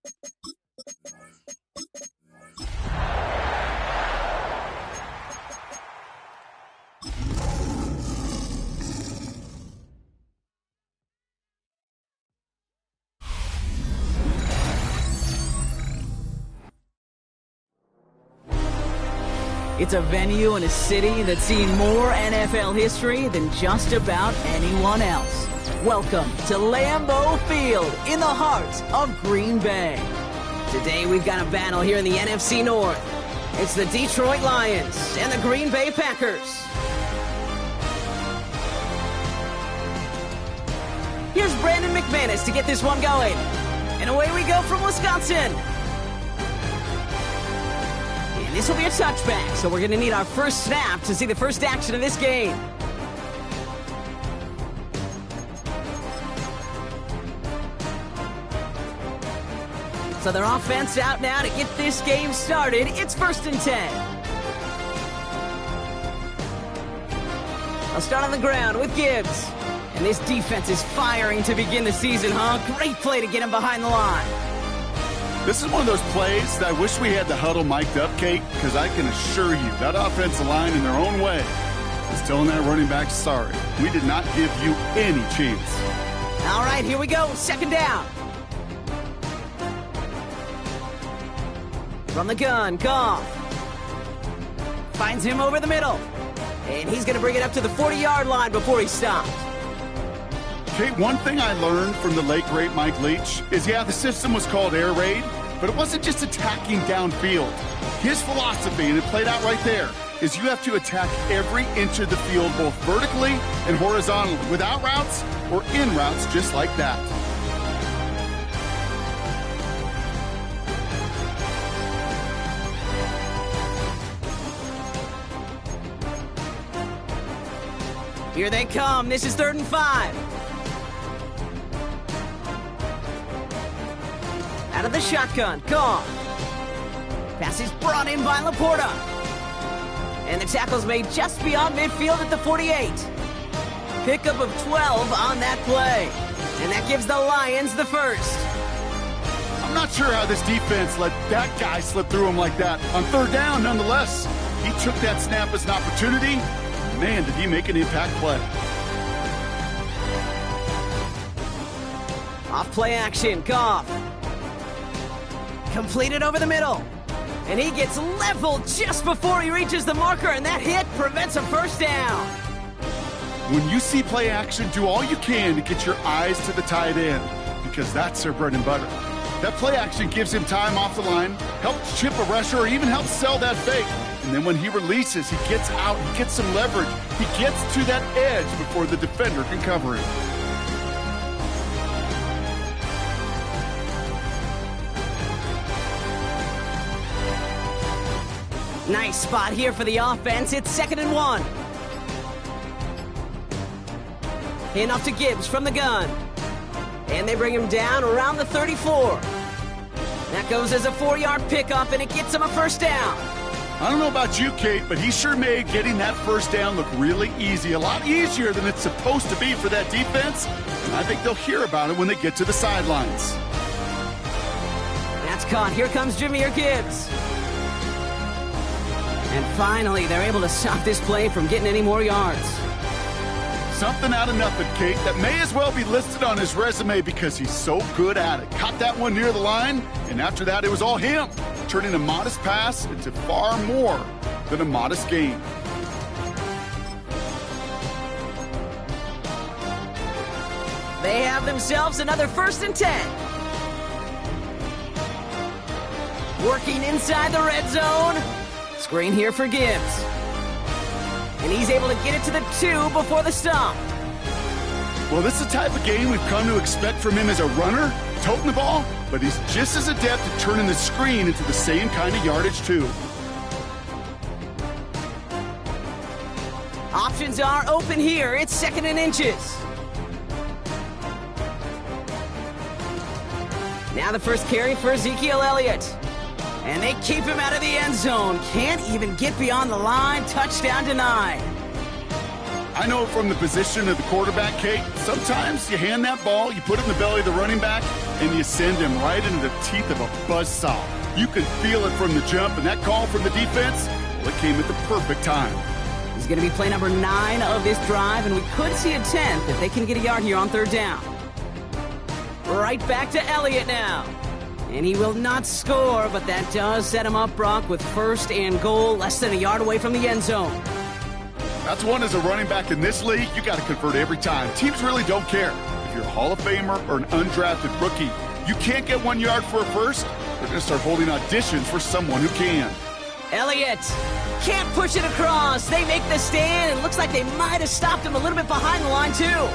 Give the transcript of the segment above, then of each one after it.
It's a venue in a city that's seen more NFL history than just about anyone else. Welcome to Lambeau Field in the heart of Green Bay. Today we've got a battle here in the NFC North. It's the Detroit Lions and the Green Bay Packers. Here's Brandon McManus to get this one going. And away we go from Wisconsin. And this will be a touchback, so we're going to need our first snap to see the first action of this game. So their offense out now to get this game started. It's 1st and 10. I'll start on the ground with Gibbs. And this defense is firing to begin the season, huh? Great play to get him behind the line. This is one of those plays that I wish we had the huddle mic'd up, Kate, because I can assure you that offensive line in their own way is telling that running back, sorry, we did not give you any chance. All right, here we go. 2nd down. From the gun, Goff. Finds him over the middle. And he's going to bring it up to the 40-yard line before he stops. Kate, one thing I learned from the late, great Mike Leach is, yeah, the system was called air raid, but it wasn't just attacking downfield. His philosophy, and it played out right there, is you have to attack every inch of the field, both vertically and horizontally, without routes or in routes just like that. Here they come. This is 3rd and 5. Out of the shotgun, Goff. Pass is brought in by Laporta. And the tackle's made just beyond midfield at the 48. Pickup of 12 on that play. And that gives the Lions the first. I'm not sure how this defense let that guy slip through him like that. On 3rd down, nonetheless, he took that snap as an opportunity. Man, did he make an impact play. Off play action, Goff. Completed over the middle. And he gets leveled just before he reaches the marker, and that hit prevents a first down. When you see play action, do all you can to get your eyes to the tight end, because that's their bread and butter. That play action gives him time off the line, helps chip a rusher, or even helps sell that fake. And then when he releases, he gets out, he gets some leverage. He gets to that edge before the defender can cover him. Nice spot here for the offense. It's 2nd and 1. Hand off to Gibbs from the gun. And they bring him down around the 34. That goes as a 4-yard pickup, and it gets him a first down. I don't know about you, Kate, but he sure made getting that first down look really easy. A lot easier than it's supposed to be for that defense. And I think they'll hear about it when they get to the sidelines. That's caught. Here comes Jahmyr Gibbs. And finally, they're able to stop this play from getting any more yards. Something out of nothing, Kate, that may as well be listed on his resume because he's so good at it. Caught that one near the line, and after that, it was all him, turning a modest pass into far more than a modest gain. They have themselves another 1st and 10. Working inside the red zone. Screen here for Gibbs. And he's able to get it to the 2 before the stop. Well, this is the type of game we've come to expect from him as a runner, toting the ball, but he's just as adept at turning the screen into the same kind of yardage, too. Options are open here. It's 2nd and inches. Now the first carry for Ezekiel Elliott. And they keep him out of the end zone. Can't even get beyond the line. Touchdown denied. I know from the position of the quarterback, Kate, sometimes you hand that ball, you put it in the belly of the running back, and you send him right into the teeth of a buzzsaw. You can feel it from the jump, and that call from the defense, well, it came at the perfect time. He's going to be play number 9 of this drive, and we could see a 10th if they can get a yard here on 3rd down. Right back to Elliott now. And he will not score, but that does set him up, Brock, with 1st and goal, less than a yard away from the end zone. That's one as a running back in this league, you got to convert every time. Teams really don't care. If you're a Hall of Famer or an undrafted rookie, you can't get 1 yard for a first, they're going to start holding auditions for someone who can. Elliott can't push it across. They make the stand. It looks like they might have stopped him a little bit behind the line, too.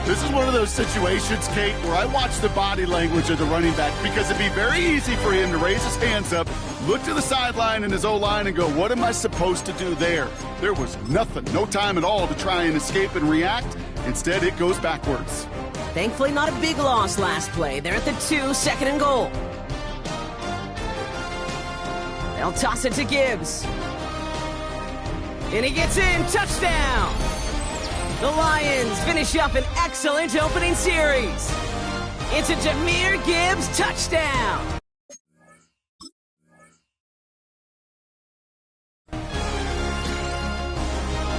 This is one of those situations, Kate, where I watch the body language of the running back because it'd be very easy for him to raise his hands up, look to the sideline in his O-line and go, what am I supposed to do there? There was nothing, no time at all to try and escape and react. Instead, it goes backwards. Thankfully, not a big loss last play. They're at the 2, 2nd and goal. They'll toss it to Gibbs. And he gets in, touchdown! The Lions finish up an excellent opening series. It's a Jahmyr Gibbs touchdown.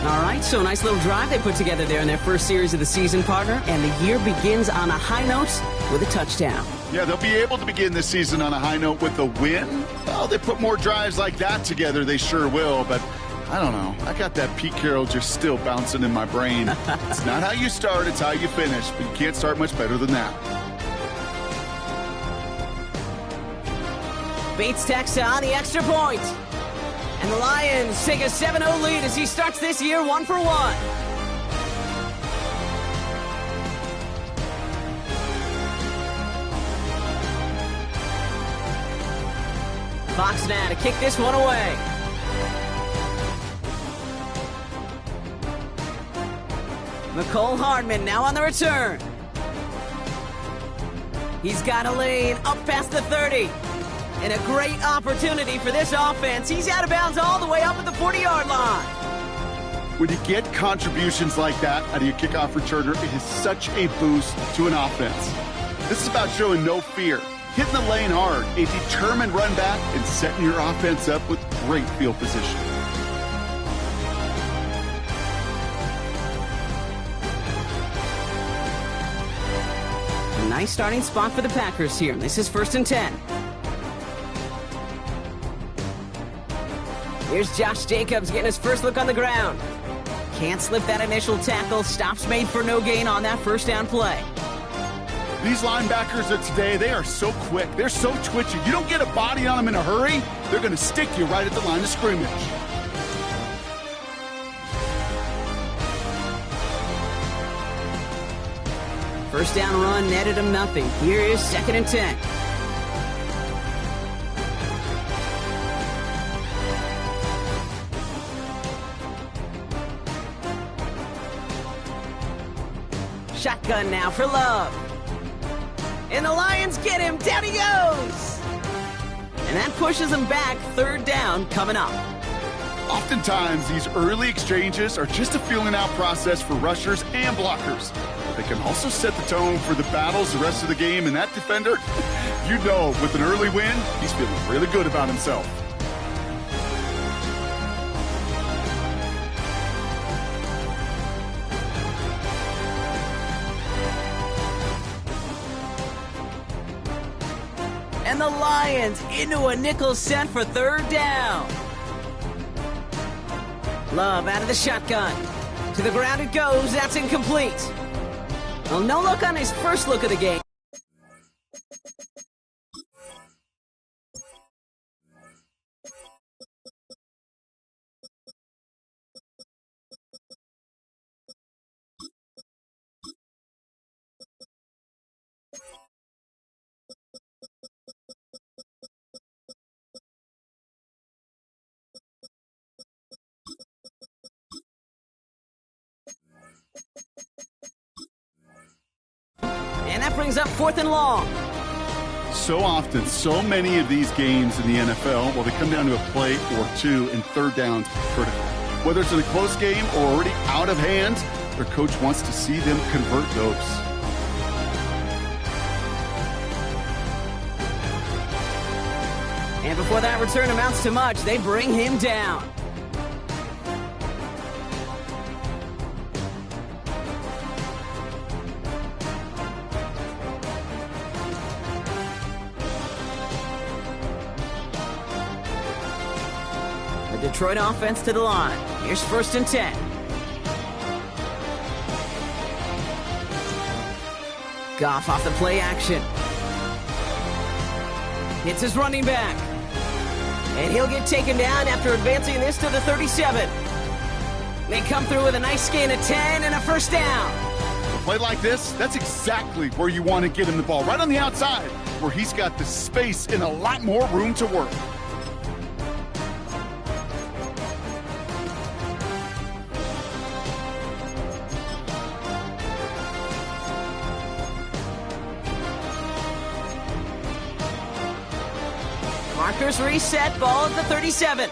All right, so a nice little drive they put together there in their first series of the season, partner, and the year begins on a high note with a touchdown. Yeah, they'll be able to begin this season on a high note with a win. Well, they put more drives like that together, they sure will, but I don't know. I got that Pete Carroll just still bouncing in my brain. It's not how you start, it's how you finish, but you can't start much better than that. Bates tacks on the extra point. And the Lions take a 7-0 lead as he starts this year 1 for 1. Fox now to kick this one away. McCole Hardman now on the return. He's got a lane up past the 30. And a great opportunity for this offense. He's out of bounds all the way up at the 40-yard line. When you get contributions like that out of your kickoff returner, it is such a boost to an offense. This is about showing no fear, hitting the lane hard, a determined run back, and setting your offense up with great field position. A nice starting spot for the Packers here. This is 1st and 10. Here's Josh Jacobs getting his first look on the ground. Can't slip that initial tackle. Stops made for no gain on that 1st down play. These linebackers of today, they are so quick. They're so twitchy. You don't get a body on them in a hurry, they're going to stick you right at the line of scrimmage. First down run netted him nothing. Here is 2nd and 10. Shotgun now for Love. And the Lions get him. Down he goes. And that pushes him back. 3rd down coming up. Oftentimes, these early exchanges are just a feeling out process for rushers and blockers. But they can also set the tone for the battles the rest of the game. And that defender, you know, with an early win, he's feeling really good about himself. And the Lions into a nickel set for 3rd down. Love out of the shotgun. To the ground it goes. That's incomplete. Well, no look on his first look of the game. And that brings up 4th and long. So often, so many of these games in the NFL, well, they come down to a play or two, and 3rd downs critical. Whether it's in a close game or already out of hand, their coach wants to see them convert those. And before that return amounts to much, they bring him down. The Detroit offense to the line. Here's 1st and 10. Goff off the play action. Hits his running back. And he'll get taken down after advancing this to the 37. They come through with a nice gain of 10 and a 1st down. A play like this, that's exactly where you want to get him the ball, right on the outside, where he's got the space and a lot more room to work. Markers reset, ball at the 37.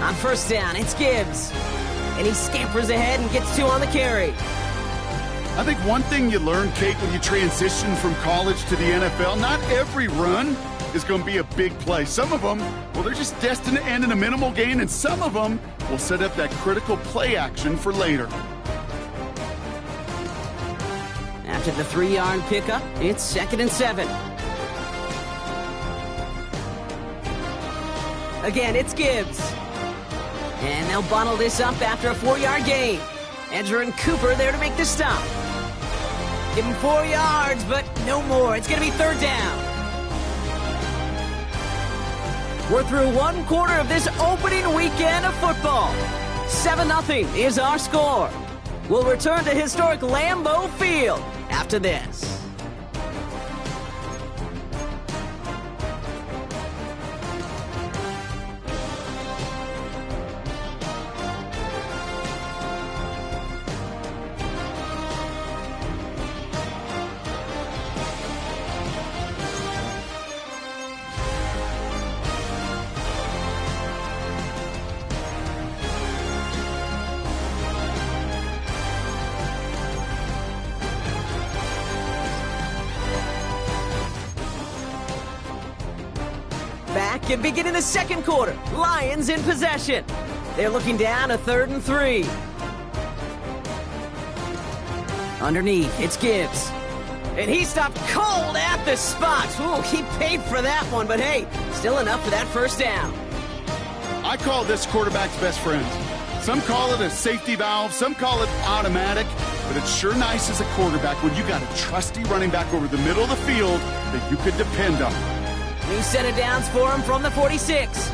On 1st down, it's Gibbs. And he scampers ahead and gets 2 on the carry. I think one thing you learn, Kate, when you transition from college to the NFL, not every run is going to be a big play. Some of them, well, they're just destined to end in a minimal gain, and some of them will set up that critical play action for later. After the 3-yard pickup, it's 2nd and 7. Again, it's Gibbs. And they'll bottle this up after a 4-yard gain. Edger and Cooper there to make the stop. Give him 4 yards, but no more. It's going to be 3rd down. We're through 1 quarter of this opening weekend of football. 7-0 is our score. We'll return to historic Lambeau Field after this. Back and beginning the 2nd quarter. Lions in possession. They're looking down a 3rd and 3. Underneath, it's Gibbs. And he stopped cold at the spot. Ooh, he paid for that one, but hey, still enough for that 1st down. I call this quarterback's best friend. Some call it a safety valve, some call it automatic, but it's sure nice as a quarterback when you got a trusty running back over the middle of the field that you could depend on. New set of downs for him from the 46.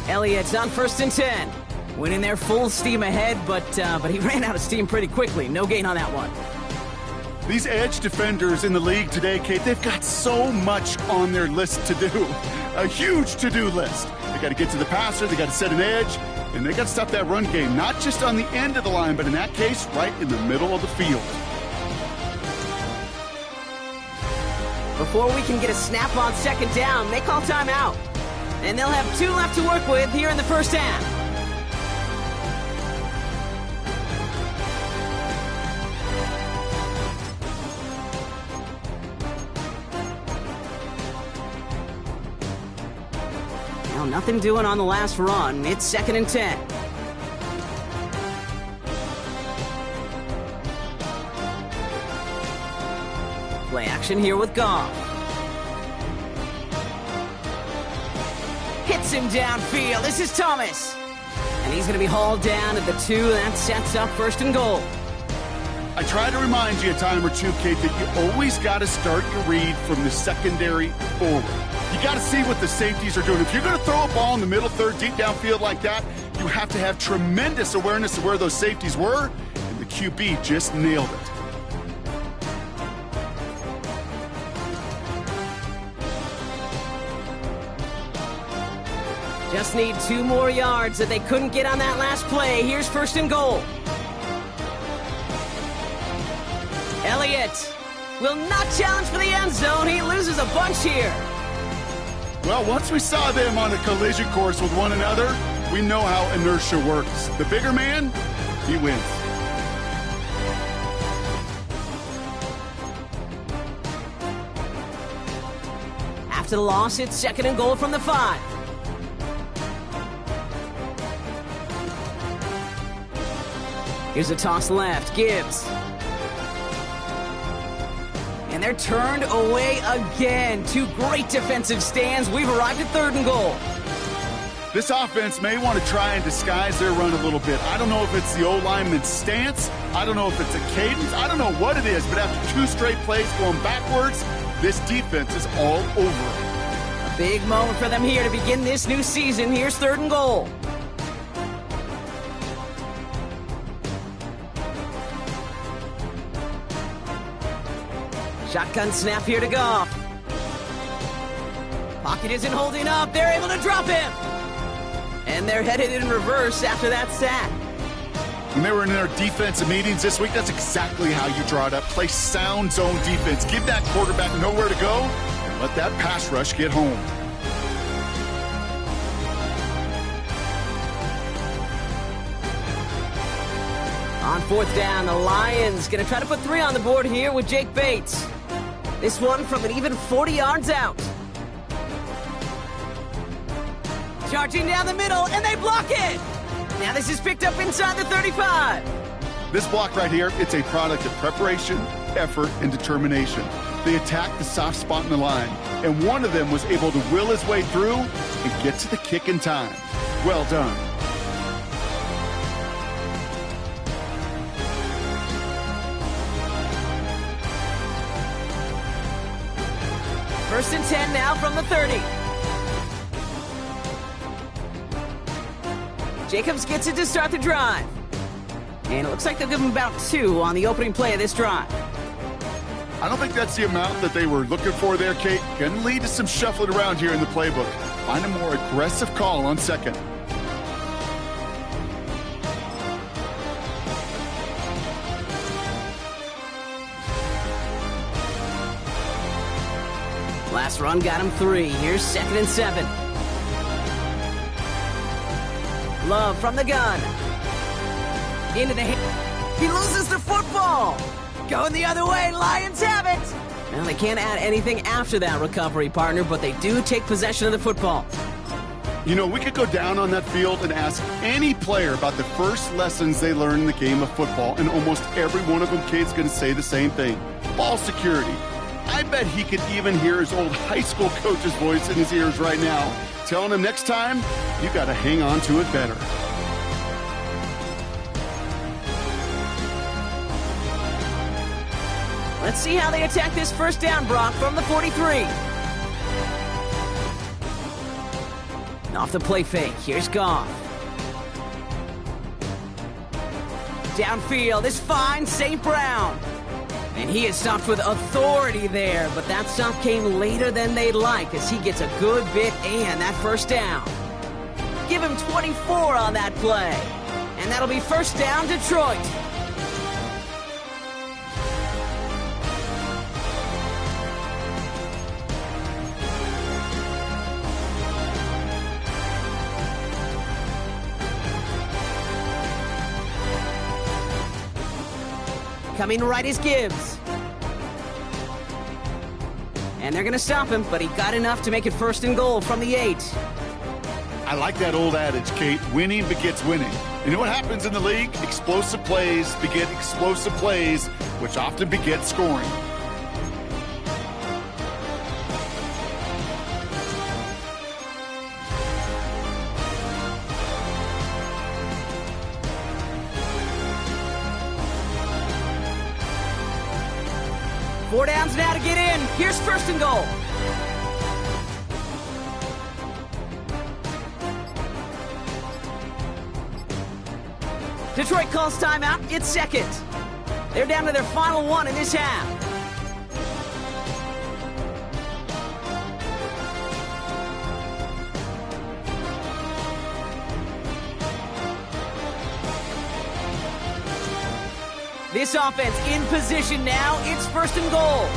Elliott's on 1st and 10. Went in there full steam ahead, but he ran out of steam pretty quickly. No gain on that one. These edge defenders in the league today, Kate, they've got so much on their list to do. A huge to-do list. They got to get to the passer, they got to set an edge, and they got to stop that run game, not just on the end of the line, but in that case, right in the middle of the field. Before we can get a snap on 2nd down, they call timeout. And they'll have 2 left to work with here in the 1st half. Now nothing doing on the last run. It's 2nd and 10. Play action here with Goff. Hits him downfield. This is Thomas. And he's going to be hauled down at the 2. That sets up 1st and goal. I try to remind you a time or two, Kate, that you always got to start your read from the secondary forward. You got to see what the safeties are doing. If you're going to throw a ball in the middle third, deep downfield like that, you have to have tremendous awareness of where those safeties were, and the QB just nailed it. Just need 2 more yards that they couldn't get on that last play. Here's 1st and goal. Elliott will not challenge for the end zone. He loses a bunch here. Well, once we saw them on a collision course with one another, we know how inertia works. The bigger man, he wins. after the loss, it's second and goal from the 5. Here's a toss left, Gibbs. And they're turned away again. Two great defensive stands. We've arrived at third and goal. This offense may want to try and disguise their run a little bit. I don't know if it's the O-lineman's stance. I don't know if it's a cadence. I don't know what it is, but after 2 straight plays going backwards, this defense is all over it. A big moment for them here to begin this new season. Here's third and goal. Shotgun snap here to Goff. Pocket isn't holding up. They're able to drop him. And they're headed in reverse after that sack. When they were in their defensive meetings this week, that's exactly how you draw it up. Play sound zone defense. Give that quarterback nowhere to go and let that pass rush get home. On fourth down, the Lions going to try to put 3 on the board here with Jake Bates. This one from an even 40 yards out. Charging down the middle, and they block it! Now this is picked up inside the 35. This block right here, it's a product of preparation, effort, and determination. They attacked the soft spot in the line, and one of them was able to will his way through and get to the kick in time. Well done. First and 10 now from the 30. Jacobs gets it to start the drive. And it looks like they'll give him about 2 on the opening play of this drive. I don't think that's the amount that they were looking for there, Kate. Can lead to some shuffling around here in the playbook. Find a more aggressive call on second. Last run got him 3. Here's second and 7. Love from the gun. Into the hand. He loses the football. Going the other way. Lions have it. Well, they can't add anything after that recovery, partner, but they do take possession of the football. You know, we could go down on that field and ask any player about the first lessons they learned in the game of football, and almost every one of them, Kate's going to say the same thing. Ball security. I bet he could even hear his old high school coach's voice in his ears right now, telling him next time, you got to hang on to it better. Let's see how they attack this first down, Brock, from the 43. Off the play fake, here's Goff. Downfield is fine, St. Brown. And he is stopped with authority there, but that stop came later than they'd like as he gets a good bit and that first down. Give him 24 on that play. And that'll be first down, Detroit. Coming right is Gibbs. And they're going to stop him, but he got enough to make it first and goal from the 8. I like that old adage, Kate. Winning begets winning. You know what happens in the league? Explosive plays beget explosive plays, which often beget scoring. Four downs now to get in. Here's first and goal. Detroit calls timeout. It's second. They're down to their final one in this half. This offense in position now. It's first and goal.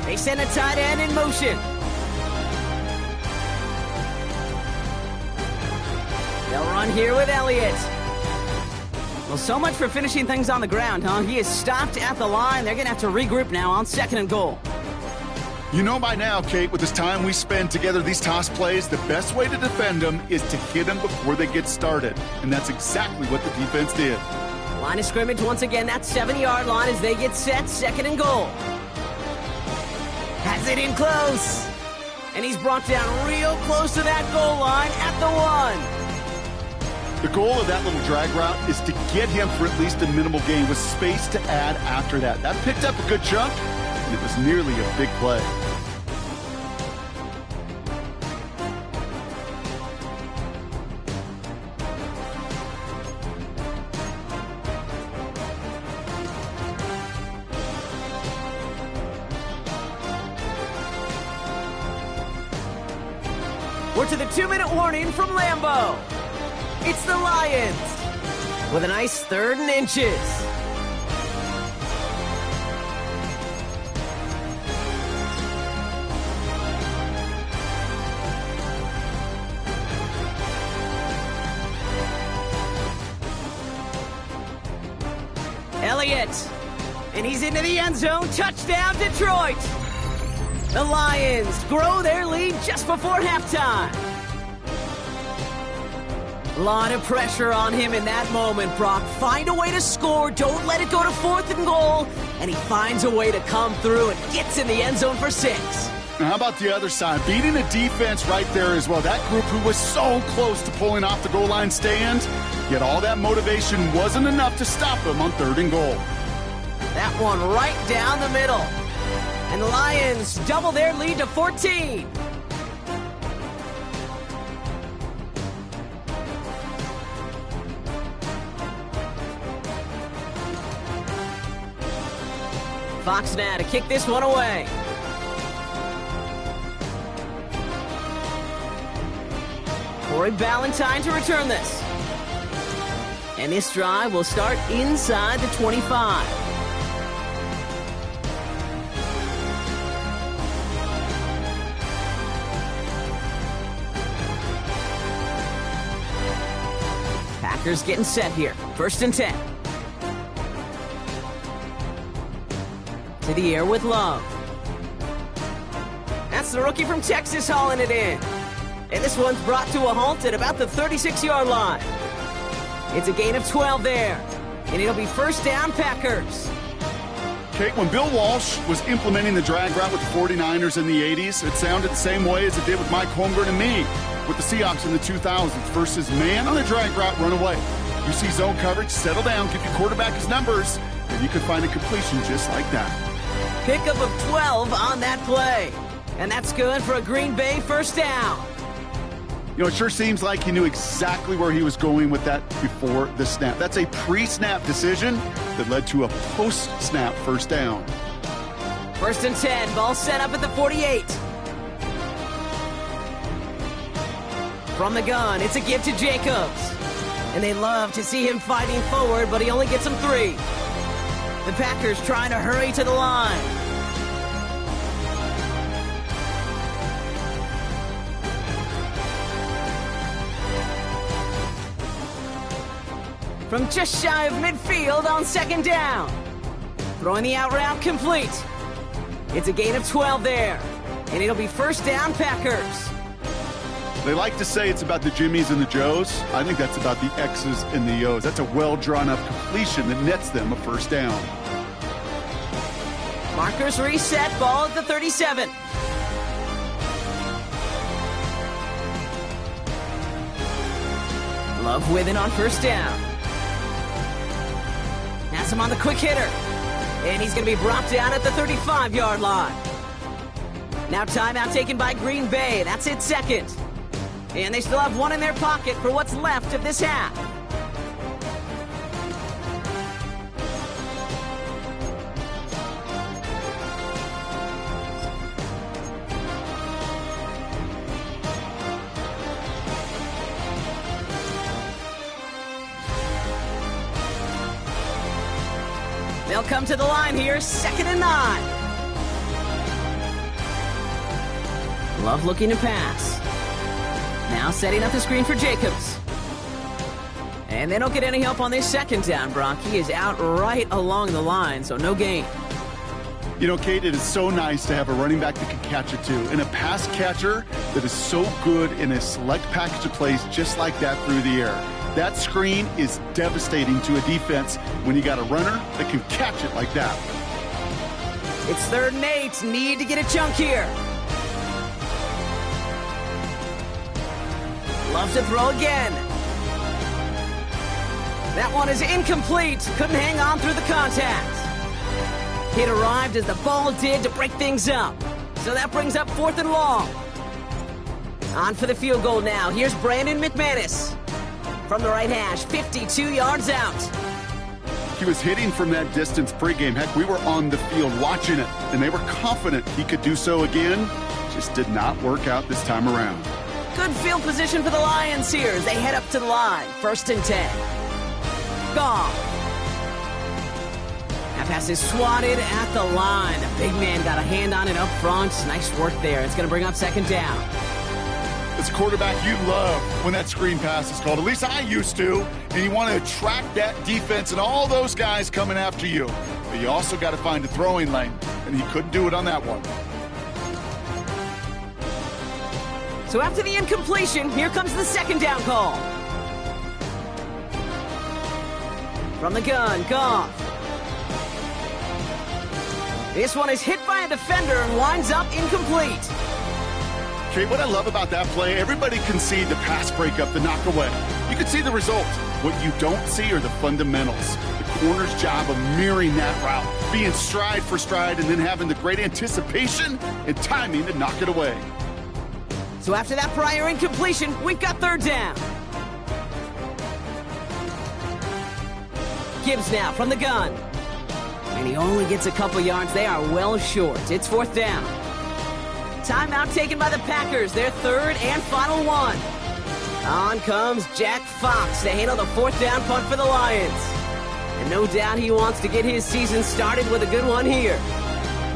They send a tight end in motion. They'll run here with Elliott. Well, so much for finishing things on the ground, huh? He is stopped at the line. They're going to have to regroup now on second and goal. You know by now, Kate, with this time we spend together these toss plays, the best way to defend them is to hit them before they get started. And that's exactly what the defense did. Line of scrimmage once again, that 7-yard line as they get set, 2nd and goal. Has it in close. And he's brought down real close to that goal line at the 1. The goal of that little drag route is to get him for at least a minimal gain with space to add after that. That picked up a good chunk, and it was nearly a big play. We're to the 2-minute warning from Lambeau. It's the Lions with a nice 3rd and inches. Elliott, and he's into the end zone. Touchdown, Detroit. The Lions grow their lead just before halftime. A lot of pressure on him in that moment, Brock. Find a way to score. Don't let it go to 4th and goal. And he finds a way to come through and gets in the end zone for 6. Now how about the other side? Beating a defense right there as well. That group who was so close to pulling off the goal line stand, yet all that motivation wasn't enough to stop them on 3rd and goal. That one right down the middle. And the Lions double their lead to 14. Fox now to kick this one away. Corey Ballantyne to return this. And this drive will start inside the 25. Packers getting set here. 1st and 10. To the air with Love. That's the rookie from Texas hauling it in. And this one's brought to a halt at about the 36-yard line. It's a gain of 12 there. And it'll be 1st down, Packers. Kate, when Bill Walsh was implementing the drag route with the 49ers in the 80s, it sounded the same way as it did with Mike Holmgren and me with the Seahawks in the 2000s versus man on the drag route, run away. You see zone coverage, settle down, give your quarterback his numbers, and you can find a completion just like that. Pickup of 12 on that play. And that's good for a Green Bay 1st down. You know, it sure seems like he knew exactly where he was going with that before the snap. That's a pre-snap decision that led to a post-snap 1st down. 1st and 10, ball set up at the 48. From the gun, it's a give to Jacobs. And they love to see him fighting forward, but he only gets them 3. The Packers trying to hurry to the line. From just shy of midfield on 2nd down. Throwing the out route complete. It's a gain of 12 there. And it'll be 1st down, Packers. They like to say it's about the Jimmies and the Joes. I think that's about the X's and the O's. That's a well-drawn-up completion that nets them a 1st down. Markers reset, ball at the 37. Love with it on 1st down. Has him on the quick hitter. And he's going to be brought down at the 35-yard line. Now timeout taken by Green Bay. That's it 2nd. And they still have 1 in their pocket for what's left of this half. They'll come to the line here, 2nd and 9. Love looking to pass. Now setting up the screen for Jacobs. And they don't get any help on this 2nd down, Brock. He is out right along the line, so no gain. You know, Kate, it is so nice to have a running back that can catch it too, and a pass catcher that is so good in a select package of plays just like that through the air. That screen is devastating to a defense when you got a runner that can catch it like that. It's 3rd and 8. Need to get a chunk here. Loves to throw again. That one is incomplete. Couldn't hang on through the contact. It arrived as the ball did to break things up. So that brings up 4th and long. On for the field goal now. Here's Brandon McManus. From the right hash, 52 yards out. He was hitting from that distance pregame. Heck, we were on the field watching it, and they were confident he could do so again. Just did not work out this time around. Good field position for the Lions here as they head up to the line. 1st and 10. Goff. That pass is swatted at the line. The big man got a hand on it up front. Nice work there. It's going to bring up 2nd down. As a quarterback, you love when that screen pass is called. At least I used to. And you want to attract that defense and all those guys coming after you. But you also got to find a throwing lane. And he couldn't do it on that one. So after the incompletion, here comes the 2nd down call. From the gun, Goff. This one is hit by a defender and winds up incomplete. Okay, what I love about that play, everybody can see the pass breakup, the knock away. You can see the result. What you don't see are the fundamentals. The corner's job of mirroring that route, being stride for stride, and then having the great anticipation and timing to knock it away. So after that prior incompletion, we've got 3rd down. Gibbs now from the gun. And he only gets a couple yards. They are well short. It's 4th down. Timeout taken by the Packers. Their 3rd and final one. On comes Jack Fox to handle the 4th down punt for the Lions. And no doubt he wants to get his season started with a good one here.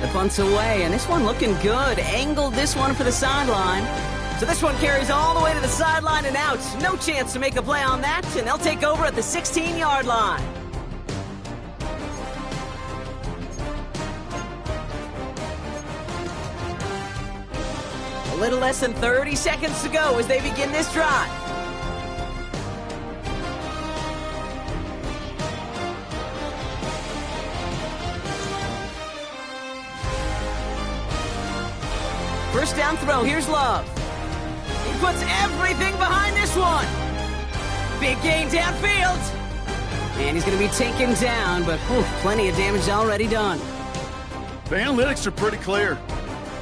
The punt's away, and this one looking good. Angled this one for the sideline. So this one carries all the way to the sideline and out. No chance to make a play on that, and they'll take over at the 16-yard line. A little less than 30 seconds to go as they begin this drive. First down throw, here's Love. He puts everything behind this one. Big gain downfield. And he's going to be taken down, but plenty of damage already done. The analytics are pretty clear.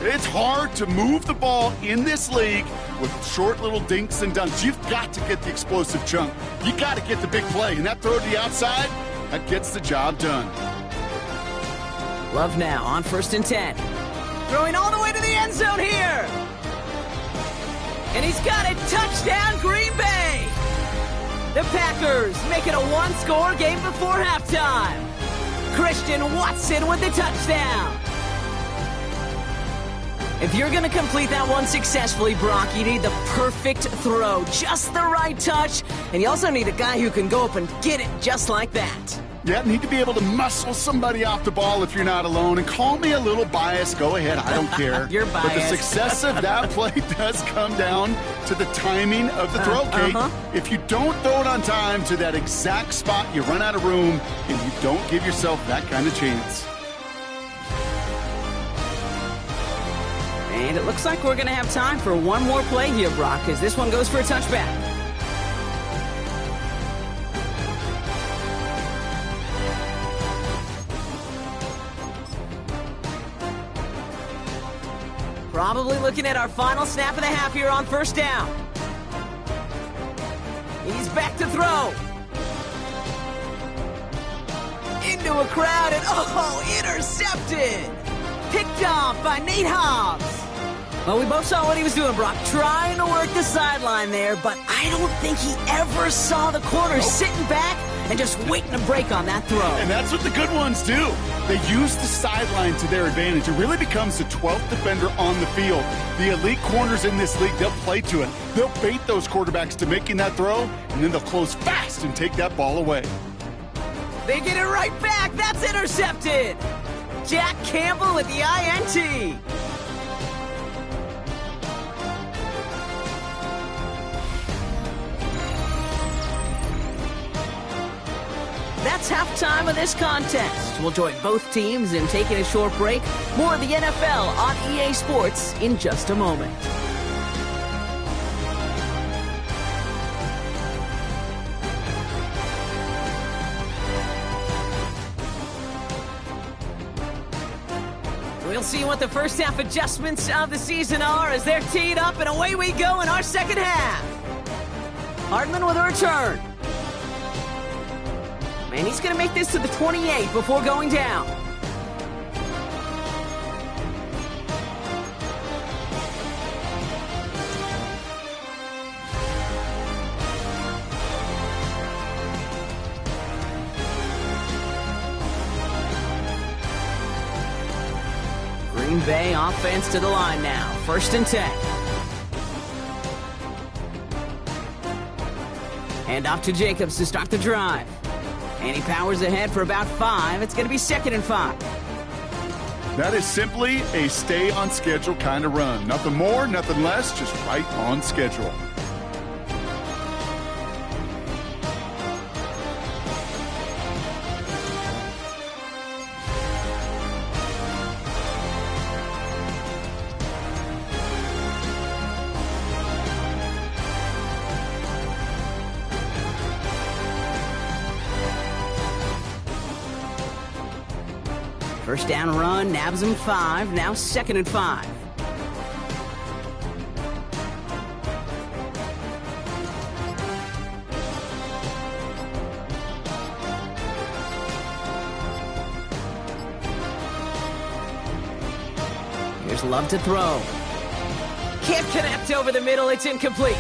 It's hard to move the ball in this league with short little dinks and dunks. You've got to get the explosive chunk. You got to get the big play, and that throw to the outside, that gets the job done. Love now on 1st and 10. Throwing all the way to the end zone here. And he's got it. Touchdown, Green Bay. The Packers make it a one-score game before halftime. Christian Watson with the touchdown. If you're going to complete that one successfully, Brock, you need the perfect throw, just the right touch, and you also need a guy who can go up and get it just like that. Yeah, need to be able to muscle somebody off the ball if you're not alone. And call me a little biased. Go ahead. I don't care. You're biased. But the success of that play does come down to the timing of the throw, Kate. If you don't throw it on time to that exact spot, you run out of room, and you don't give yourself that kind of chance. And it looks like we're going to have time for one more play here, Brock, as this one goes for a touchback. Probably looking at our final snap of the half here on 1st down. He's back to throw. Into a crowd and, intercepted. Picked off by Nate Hobbs. Well, we both saw what he was doing, Brock, trying to work the sideline there, but I don't think he ever saw the corner sitting back and just waiting to break on that throw. And that's what the good ones do. They use the sideline to their advantage. It really becomes the 12th defender on the field. The elite corners in this league, they'll play to it. They'll bait those quarterbacks to making that throw, and then they'll close fast and take that ball away. They get it right back. That's intercepted. Jack Campbell with the INT. That's halftime of this contest. We'll join both teams in taking a short break. More of the NFL on EA Sports in just a moment. We'll see what the first half adjustments of the season are as they're teed up, and away we go in our second half. Hardman with a return. And he's going to make this to the 28 before going down. Green Bay offense to the line now. 1st and 10. Hand off to Jacobs to start the drive. And he powers ahead for about 5. It's going to be 2nd and 5. That is simply a stay on schedule kind of run. Nothing more, nothing less, just right on schedule. First down run, nabs him 5, now 2nd and 5. Here's Love to throw. Can't connect over the middle, it's incomplete.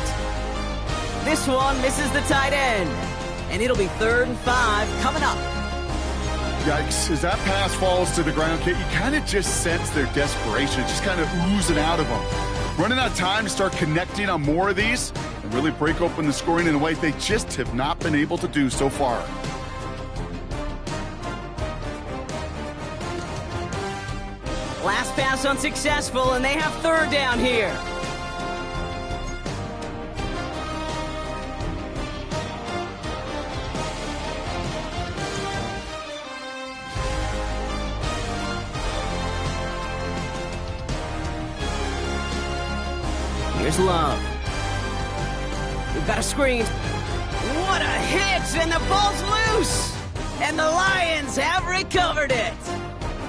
This one misses the tight end. And it'll be 3rd and 5 coming up. Yikes, as that pass falls to the ground, Kate, you kind of just sense their desperation, just kind of oozing out of them. Running out of time to start connecting on more of these and really break open the scoring in a way they just have not been able to do so far. Last pass unsuccessful, and they have 3rd down here. Here's Love. We've got a screen. What a hit, and the ball's loose. And the Lions have recovered it.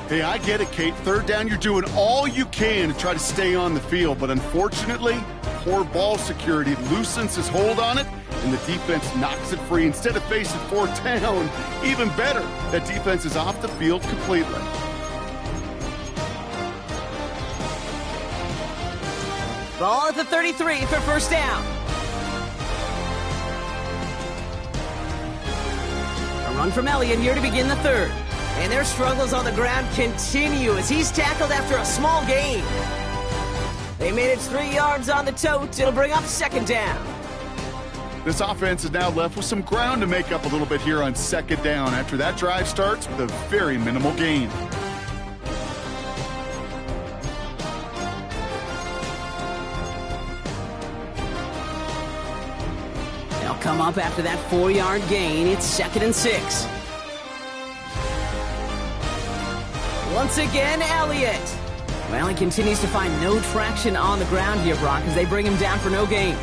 Hey, I get it, Kate. 3rd down, you're doing all you can to try to stay on the field. But unfortunately, poor ball security loosens his hold on it, and the defense knocks it free. Instead of facing 4th down, even better, that defense is off the field completely. Ball at the 33 for 1st down. A run from Elliott here to begin the 3rd. And their struggles on the ground continue as he's tackled after a small gain. They made it 3 yards on the tote. It'll bring up 2nd down. This offense is now left with some ground to make up a little bit here on 2nd down after that drive starts with a very minimal gain. They'll come up after that 4-yard gain. It's 2nd and 6. Once again, Elliott. Well, he continues to find no traction on the ground here, Brock, as they bring him down for no gain.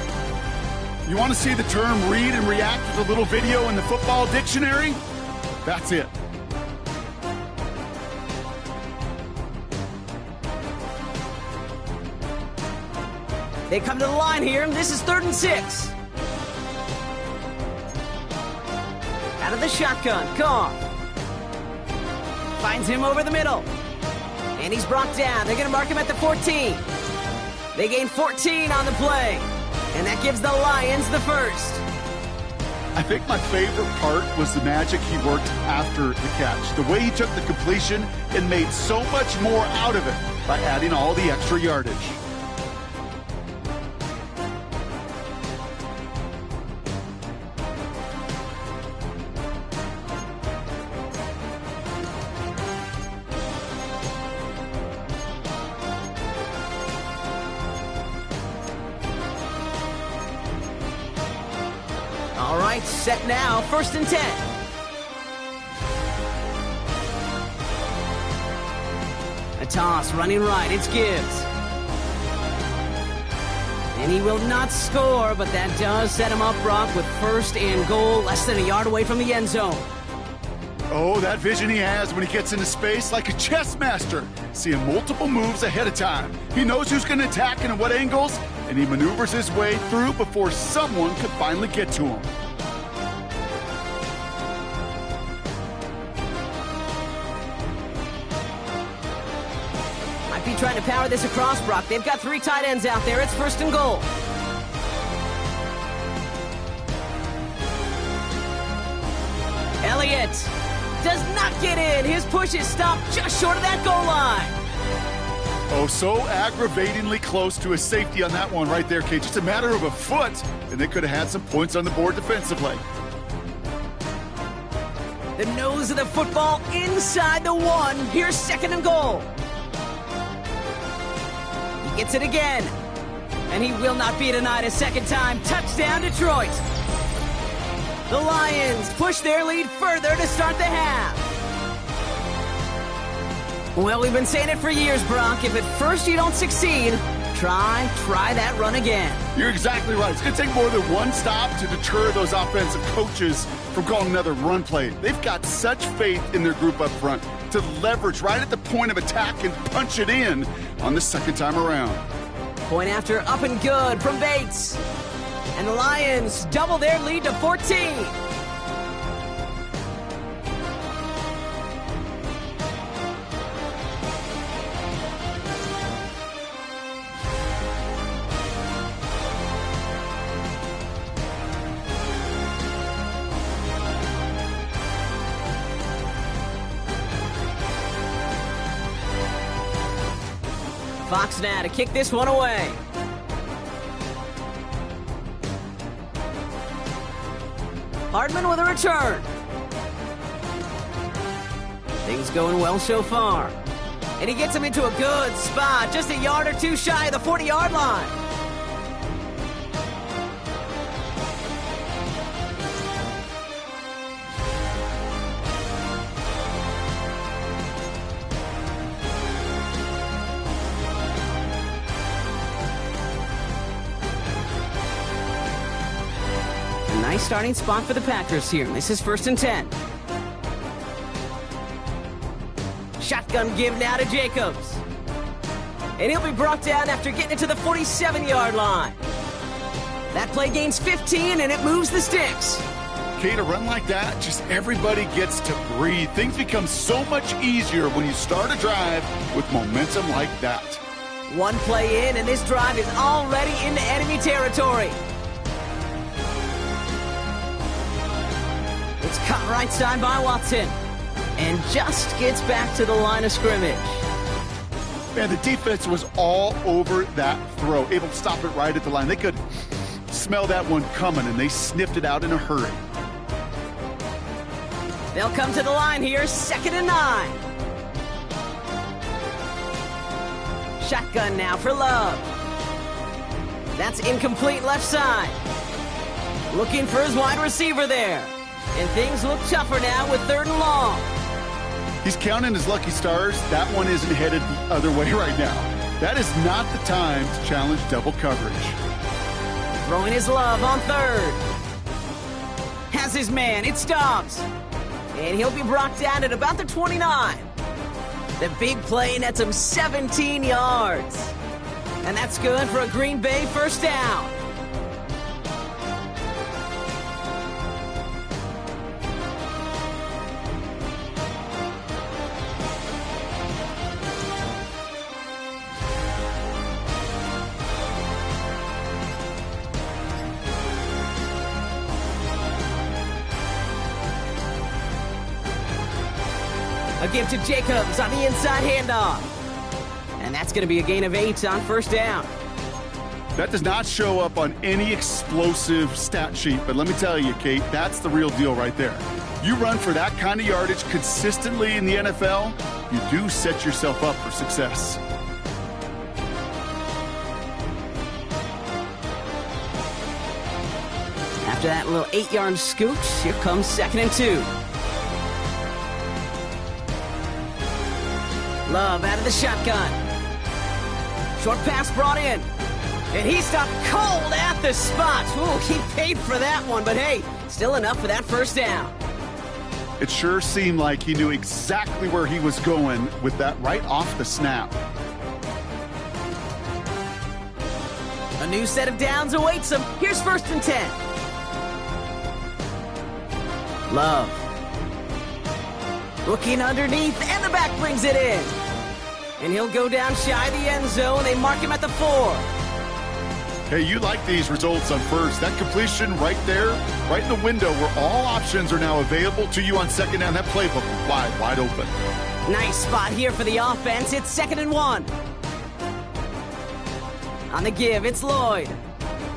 You want to see the term read and react with a little video in the football dictionary? That's it. They come to the line here, and this is 3rd and 6. Out of the shotgun, Goff. Finds him over the middle. And he's brought down. They're going to mark him at the 14. They gain 14 on the play. And that gives the Lions the 1st. I think my favorite part was the magic he worked after the catch. The way he took the completion and made so much more out of it by adding all the extra yardage. right, set now, 1st and 10. A toss, running right, it's Gibbs. And he will not score, but that does set him up, Brock, with 1st and goal, less than a yard away from the end zone. Oh, that vision he has when he gets into space, like a chess master, seeing multiple moves ahead of time. He knows who's going to attack and at what angles, and he maneuvers his way through before someone could finally get to him. Might be trying to power this across, Brock. They've got 3 tight ends out there. It's 1st and goal. Elliott does not get in. His push is stopped just short of that goal line. Oh, so aggravatingly close to a safety on that one right there, Kate. Just a matter of a foot, and they could have had some points on the board defensively. The nose of the football inside the 1. Here's 2nd and goal. He gets it again, and he will not be denied a second time. Touchdown, Detroit. The Lions push their lead further to start the half. Well, we've been saying it for years, Brock. If at first you don't succeed, try that run again. You're exactly right. It's going to take more than one stop to deter those offensive coaches from calling another run play. They've got such faith in their group up front to leverage right at the point of attack and punch it in on the second time around. Point after up and good from Bates. And the Lions double their lead to 14. Fox now to kick this one away. Hardman with a return. Things going well so far. And he gets him into a good spot, just a yard or 2 shy of the 40-yard line. Nice starting spot for the Packers here. This is 1st and 10. Shotgun give now to Jacobs. And he'll be brought down after getting it to the 47-yard line. That play gains 15, and it moves the sticks. Kate, a run like that, just everybody gets to breathe. Things become so much easier when you start a drive with momentum like that. One play in, and this drive is already into enemy territory. It's cut right side by Watson, and just gets back to the line of scrimmage. Man, the defense was all over that throw, able to stop it right at the line. They could smell that one coming, and they sniffed it out in a hurry. They'll come to the line here, 2nd and 9. Shotgun now for Love. That's incomplete left side. Looking for his wide receiver there. And things look tougher now with 3rd and long. He's counting his lucky stars. That one isn't headed the other way right now. That is not the time to challenge double coverage. Throwing his Love on 3rd. Has his man. It's Dobbs. And he'll be brought down at about the 29. The big play nets him 17 yards. And that's good for a Green Bay 1st down. A give to Jacobs on the inside handoff. And that's going to be a gain of 8 on 1st down. That does not show up on any explosive stat sheet, but let me tell you, Kate, that's the real deal right there. You run for that kind of yardage consistently in the NFL, you do set yourself up for success. After that little 8-yard scooch, here comes 2nd and 2. Love out of the shotgun. Short pass brought in. And he stopped cold at the spot. Ooh, he paid for that one, but hey, still enough for that first down. It sure seemed like he knew exactly where he was going with that right off the snap. A new set of downs awaits him. Here's 1st and 10. Love. Looking underneath, and the back brings it in. And he'll go down shy of the end zone. They mark him at the 4. Hey, you like these results on first. That completion right there, right in the window where all options are now available to you on 2nd down. That playbook wide open. Nice spot here for the offense. It's 2nd and 1. On the give, it's Lloyd.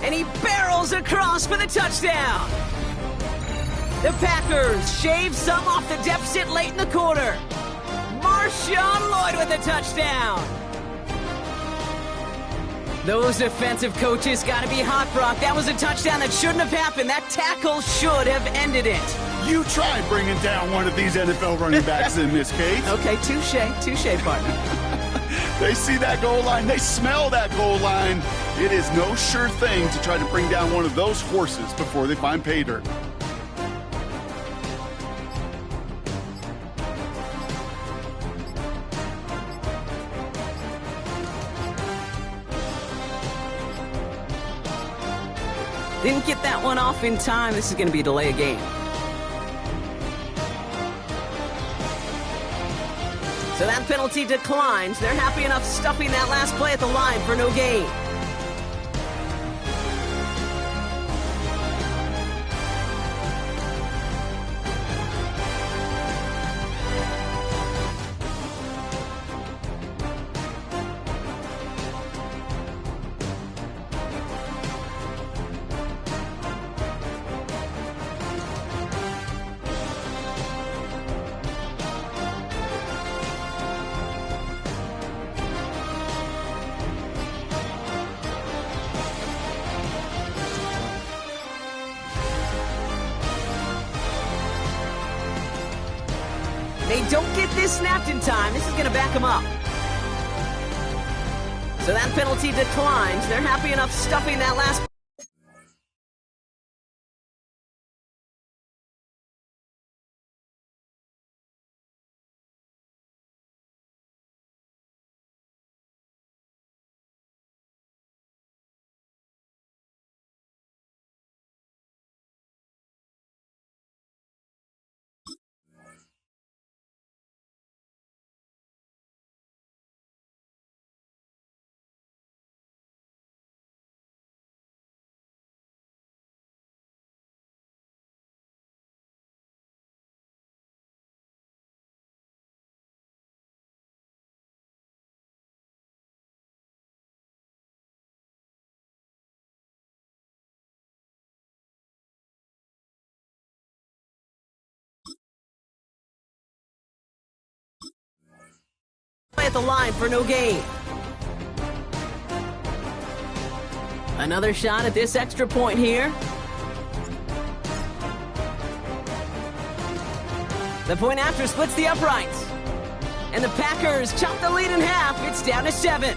And he barrels across for the touchdown. The Packers shave some off the deficit late in the quarter. Marshawn Lloyd with a touchdown. Those defensive coaches got to be hot, Brock. That was a touchdown that shouldn't have happened. That tackle should have ended it. You try bringing down one of these NFL running backs in this case. Okay, touche, partner. They see that goal line. They smell that goal line. It is no sure thing to try to bring down one of those horses before they find pay dirt. Didn't get that one off in time. This is going to be a delay of game. So that penalty declines. They're happy enough stuffing that last play at the line for no gain. They don't get this snapped in time. This is going to back them up. So that penalty declines. They're happy enough stuffing that last. At the line for no gain. Another shot at this extra point here. The point after splits the uprights. And the Packers chop the lead in half. It's down to 7.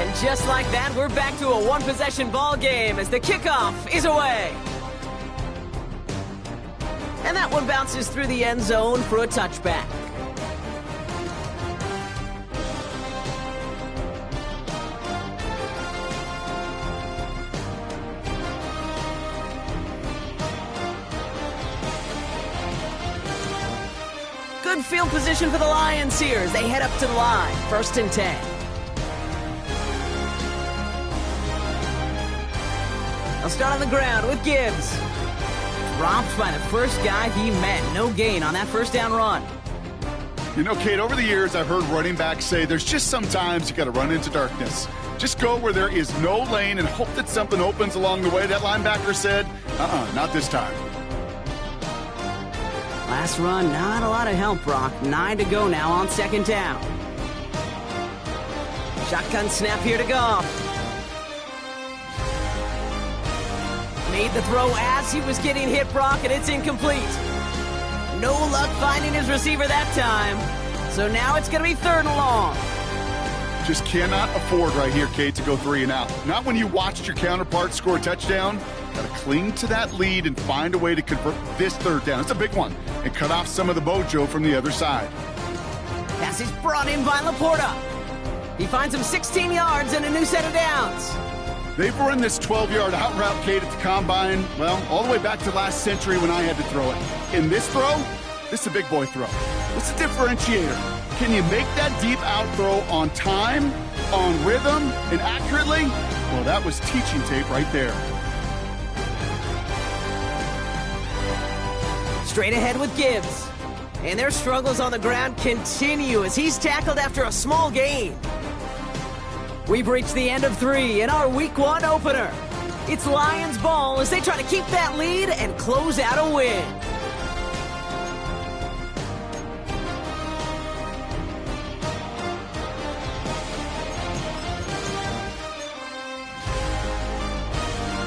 And just like that, we're back to a one-possession ball game as the kickoff is away. And that one bounces through the end zone for a touchback. Good field position for the Lions here as they head up to the line. 1st and 10. They'll start on the ground with Gibbs. Dropped by the first guy he met. No gain on that first down run. You know, Kate, over the years, I've heard running backs say there's just sometimes you got to run into darkness. Just go where there is no lane and hope that something opens along the way. That linebacker said, not this time. Last run, not a lot of help, Brock. 9 to go now on second down. Shotgun snap here to Goff. Made the throw as he was getting hit, Brock, and it's incomplete. No luck finding his receiver that time. So now it's going to be 3rd and long. Just cannot afford right here, Kate, to go 3 and out. Not when you watched your counterpart score a touchdown. Got to cling to that lead and find a way to convert this 3rd down. It's a big one. And cut off some of the mojo from the other side. Pass is brought in by Laporta. He finds him 16 yards and a new set of downs. They've run this 12-yard out route, Kate, at the combine, well, all the way back to last century when I had to throw it. In this throw, this is a big boy throw. What's the differentiator? Can you make that deep out throw on time, on rhythm, and accurately? Well, that was teaching tape right there. Straight ahead with Gibbs. And their struggles on the ground continue as he's tackled after a small gain. We've reached the end of 3 in our Week 1 opener. It's Lions ball as they try to keep that lead and close out a win.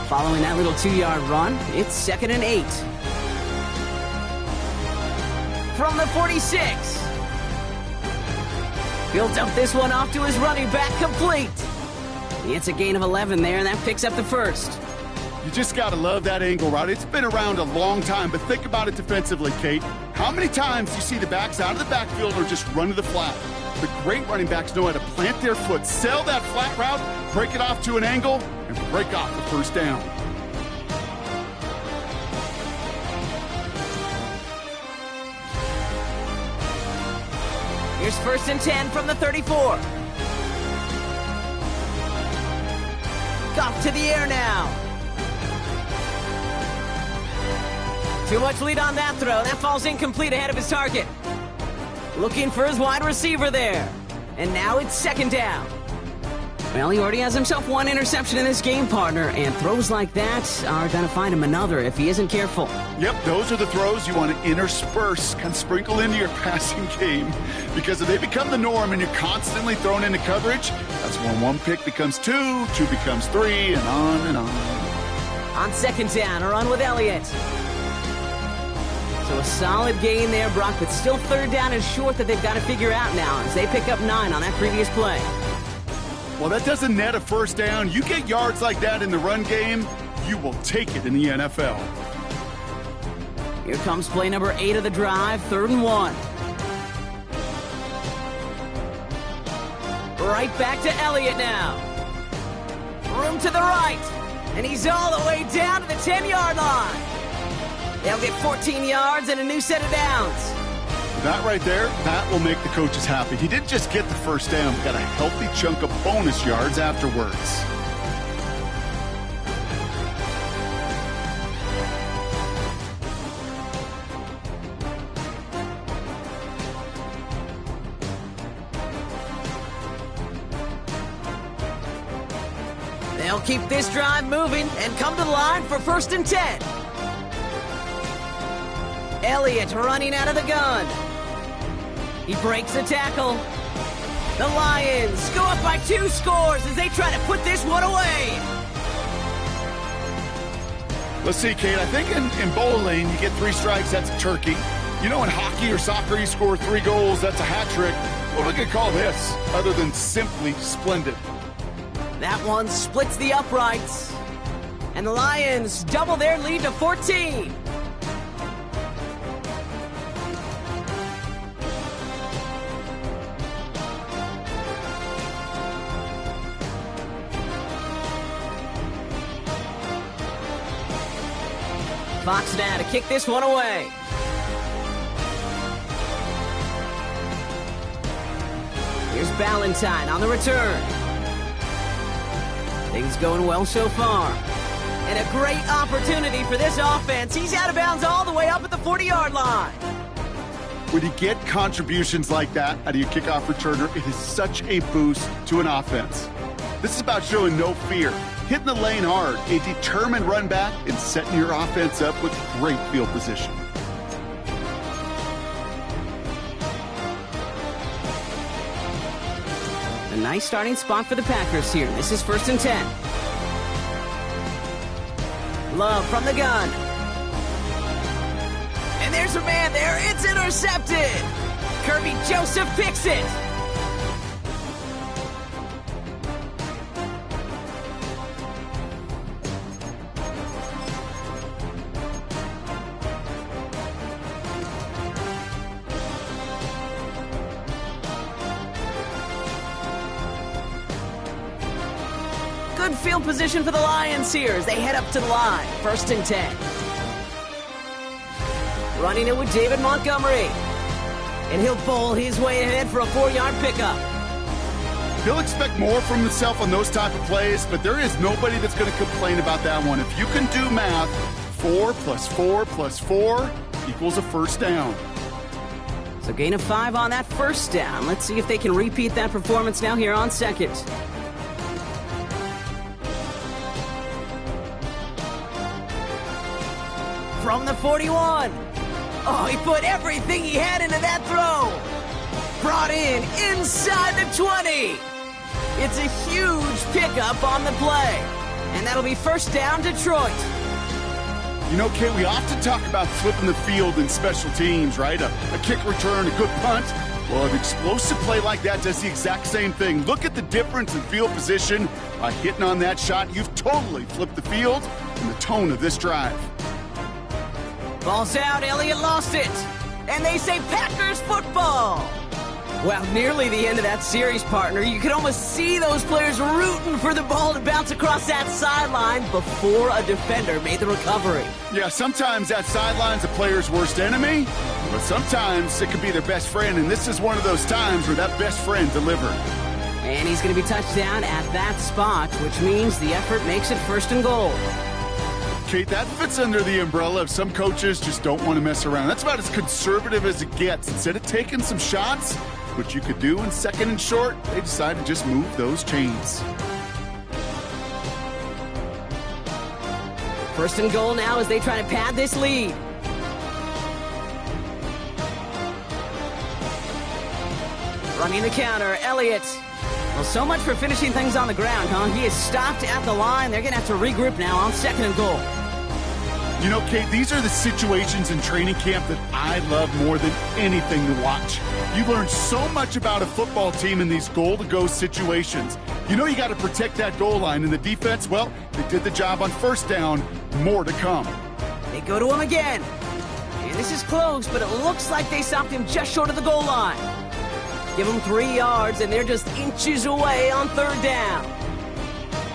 Following that little 2-yard run, it's 2nd and 8. From the 46. He'll dump this one off to his running back, complete. It's a gain of 11 there, and that picks up the 1st. You just got to love that angle route. It's been around a long time, but think about it defensively, Kate. How many times do you see the backs out of the backfield or just run to the flat? The great running backs know how to plant their foot, sell that flat route, break it off to an angle, and break off the 1st down. Here's 1st and 10 from the 34. Goff to the air now. Too much lead on that throw. That falls incomplete ahead of his target. Looking for his wide receiver there. And now it's 2nd down. Well, he already has himself 1 interception in this game, partner, and throws like that are going to find him another if he isn't careful. Yep, those are the throws you want to intersperse, kind of sprinkle into your passing game, because if they become the norm and you're constantly thrown into coverage, that's when 1 pick becomes 2, 2 becomes 3, and on and on. On 2nd down, a run with Elliott. So a solid gain there, Brock, but still 3rd down and short that they've got to figure out now as they pick up 9 on that previous play. Well, that doesn't net a 1st down. You get yards like that in the run game, you will take it in the NFL. Here comes play number 8 of the drive, 3rd and 1. Right back to Elliott now. Room to the right, and he's all the way down to the 10-yard line. They'll get 14 yards and a new set of downs. That right there, that will make the coaches happy. He didn't just get the 1st down, got a healthy chunk of bonus yards afterwards. They'll keep this drive moving and come to the line for 1st and 10. Elliott running out of the gun. He breaks the tackle. The Lions go up by 2 scores as they try to put this one away. Let's see, Kate. I think in bowling, you get 3 strikes, that's a turkey. You know, in hockey or soccer, you score 3 goals, that's a hat trick. What do we could call this, other than simply splendid? That one splits the uprights. And the Lions double their lead to 14. Fox now to kick this one away. Here's Ballantyne on the return. Things going well so far. And a great opportunity for this offense. He's out of bounds all the way up at the 40-yard line. When you get contributions like that out of your kickoff returner, it is such a boost to an offense. This is about showing no fear, hitting the lane hard, a determined run back, and setting your offense up with great field position. A nice starting spot for the Packers here. This is 1st and 10. Love from the gun. And there's a man there. It's intercepted. Kirby Joseph picks it. Good field position for the Lions here as they head up to the line. 1st and 10. Running it with David Montgomery. And he'll bowl his way ahead for a 4-yard pickup. He'll expect more from himself on those type of plays, but there is nobody that's going to complain about that one. If you can do math, 4 plus 4 plus 4 equals a first down. So gain of 5 on that first down. Let's see if they can repeat that performance now here on 2nd. From the 41. Oh, he put everything he had into that throw. Brought in inside the 20. It's a huge pickup on the play. And that'll be 1st down, Detroit. You know, Kate, we often talk about flipping the field in special teams, right? A kick return, a good punt. Well, an explosive play like that does the exact same thing. Look at the difference in field position. By hitting on that shot, you've totally flipped the field and the tone of this drive. Ball's out, Elliott lost it. And they say Packers football. Well, nearly the end of that series, partner. You could almost see those players rooting for the ball to bounce across that sideline before a defender made the recovery. Yeah, sometimes that sideline's a player's worst enemy, but sometimes it could be their best friend, and this is one of those times where that best friend delivered. And he's going to be touched down at that spot, which means the effort makes it 1st and goal. Kate, that fits under the umbrella of some coaches just don't want to mess around. That's about as conservative as it gets. Instead of taking some shots, which you could do in 2nd and short, they decide to just move those chains. 1st and goal now as they try to pad this lead. Running the counter, Elliott. Well, so much for finishing things on the ground, huh? He is stopped at the line. They're going to have to regroup now on 2nd and goal. You know, Kate, these are the situations in training camp that I love more than anything to watch. You learn so much about a football team in these goal-to-go situations. You know you got to protect that goal line, and the defense, well, they did the job on 1st down. More to come. They go to him again. And this is close, but it looks like they stopped him just short of the goal line. Give them 3 yards, and they're just inches away on 3rd down.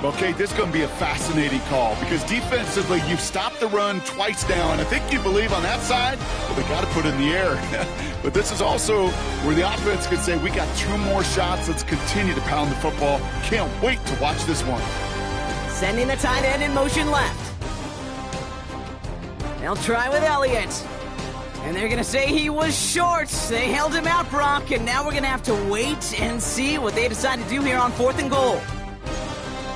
Okay, this is going to be a fascinating call because defensively, you've stopped the run twice now, and I think you believe on that side, well, they got to put it in the air. But this is also where the offense could say, we got 2 more shots. Let's continue to pound the football. Can't wait to watch this one. Sending the tight end in motion left. They'll try with Elliott. And they're going to say he was short. They held him out, Brock, and now we're going to have to wait and see what they decide to do here on 4th and goal.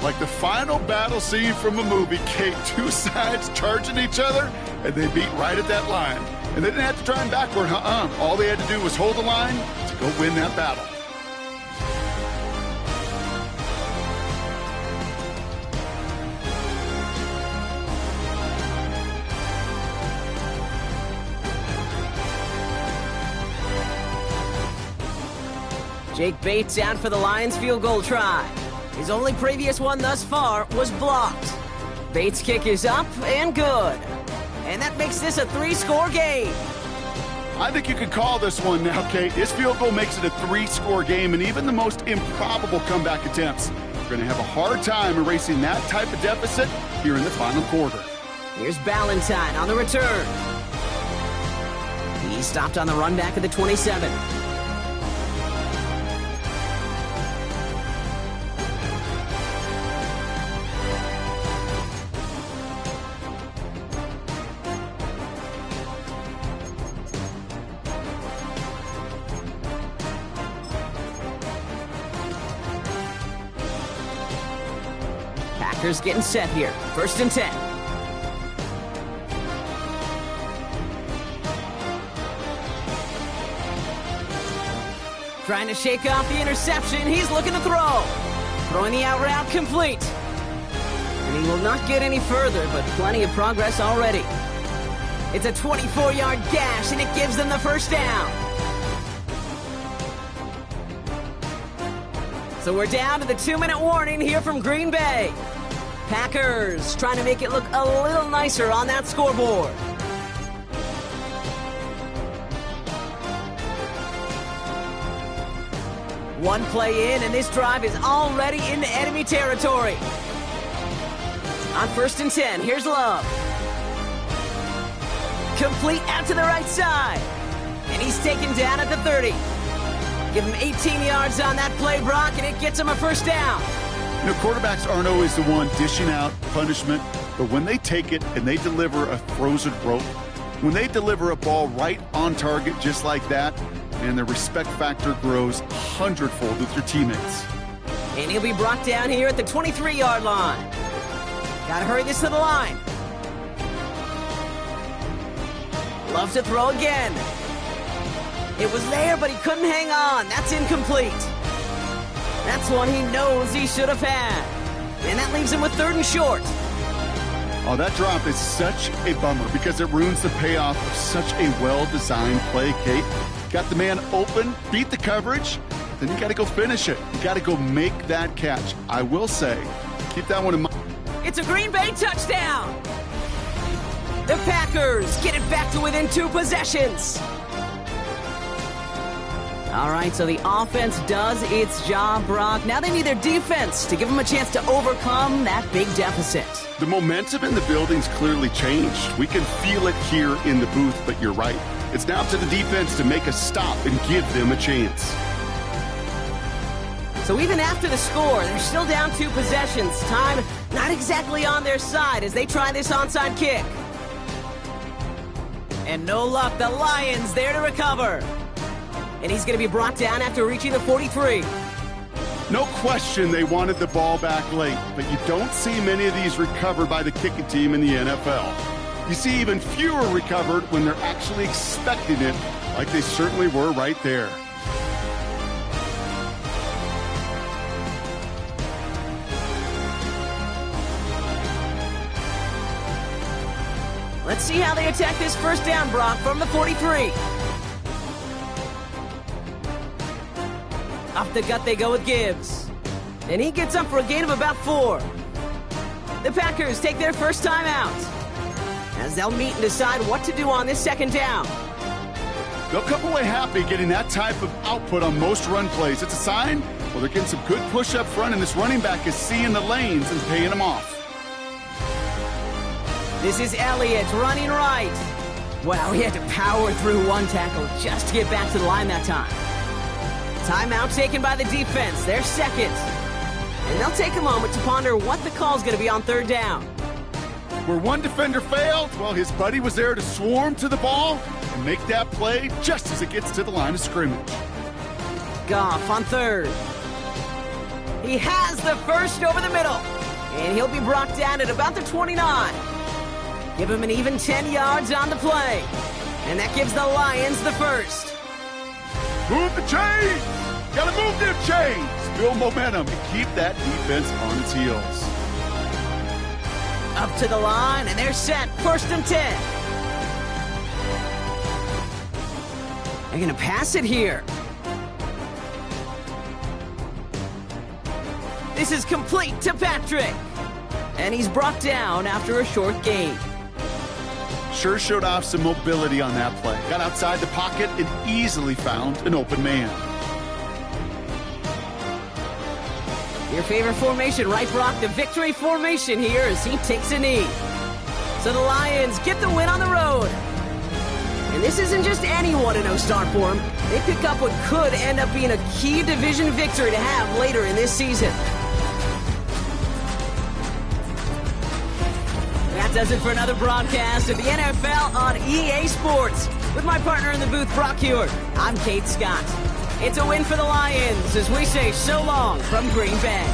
Like the final battle scene from a movie, Kate, 2 sides charging each other, and they beat right at that line. And they didn't have to try and backward, All they had to do was hold the line to go win that battle. Jake Bates out for the Lions field goal try. His only previous one thus far was blocked. Bates' kick is up and good. And that makes this a 3-score game. I think you could call this one now, Kate. His field goal makes it a 3-score game, and even the most improbable comeback attempts are going to have a hard time erasing that type of deficit here in the final quarter. Here's Ballantyne on the return. He stopped on the run back of the 27. Packers getting set here. 1st and 10. Trying to shake off the interception. He's looking to throw. Throwing the out route complete. And he will not get any further, but plenty of progress already. It's a 24-yard gash, and it gives them the first down. So we're down to the 2-minute warning here from Green Bay. Packers trying to make it look a little nicer on that scoreboard. One play in, and this drive is already into enemy territory. On 1st and 10, here's Love. Complete out to the right side. And he's taken down at the 30. Give him 18 yards on that play, Brock, and it gets him a first down. You know, quarterbacks aren't always the one dishing out punishment, but when they take it and they deliver a frozen rope, when they deliver a ball right on target just like that, and the respect factor grows 100-fold with your teammates. And he'll be brought down here at the 23-yard line. Gotta hurry this to the line. Love to throw again. It was there, but he couldn't hang on. That's incomplete. That's one he knows he should have had. And that leaves him with 3rd and short. Oh, that drop is such a bummer because it ruins the payoff of such a well-designed play, Kate. Got the man open, beat the coverage, then you got to go finish it. You got to go make that catch. I will say, keep that one in mind. It's a Green Bay touchdown. The Packers get it back to within 2 possessions. All right, so the offense does its job, Brock. Now they need their defense to give them a chance to overcome that big deficit. The momentum in the building's clearly changed. We can feel it here in the booth, but you're right. It's now up to the defense to make a stop and give them a chance. So even after the score, they're still down 2 possessions. Time not exactly on their side as they try this onside kick. And no luck, the Lions there to recover. And he's going to be brought down after reaching the 43. No question they wanted the ball back late, but you don't see many of these recovered by the kicking team in the NFL. You see even fewer recovered when they're actually expecting it, like they certainly were right there. Let's see how they attack this first down, Brock, from the 43. Off the gut they go with Gibbs. And he gets up for a gain of about 4. The Packers take their first time out, as they'll meet and decide what to do on this second down. They'll come away happy getting that type of output on most run plays. It's a sign, well, they're getting some good push up front, and this running back is seeing the lanes and paying them off. This is Elliott running right. Wow, he had to power through one tackle just to get back to the line that time. Timeout taken by the defense, their second. And they'll take a moment to ponder what the call's going to be on 3rd down. Where one defender failed, well, his buddy was there to swarm to the ball and make that play just as it gets to the line of scrimmage. Goff on 3rd. He has the first over the middle. And he'll be brought down at about the 29. Give him an even 10 yards on the play. And that gives the Lions the first. Move the chains! Gotta move them chains! Build momentum and keep that defense on its heels. Up to the line, and they're set. 1st and 10. They're gonna pass it here. This is complete to Patrick. And he's brought down after a short gain. Sure showed off some mobility on that play. Got outside the pocket and easily found an open man. Your favorite formation, right, Brock? The victory formation here as he takes a knee. So the Lions get the win on the road. And this isn't just any 1-0 start for them. They pick up what could end up being a key division victory to have later in this season. That does it for another broadcast of the NFL on EA Sports. With my partner in the booth, Brock Hewitt, I'm Kate Scott. It's a win for the Lions as we say so long from Green Bay.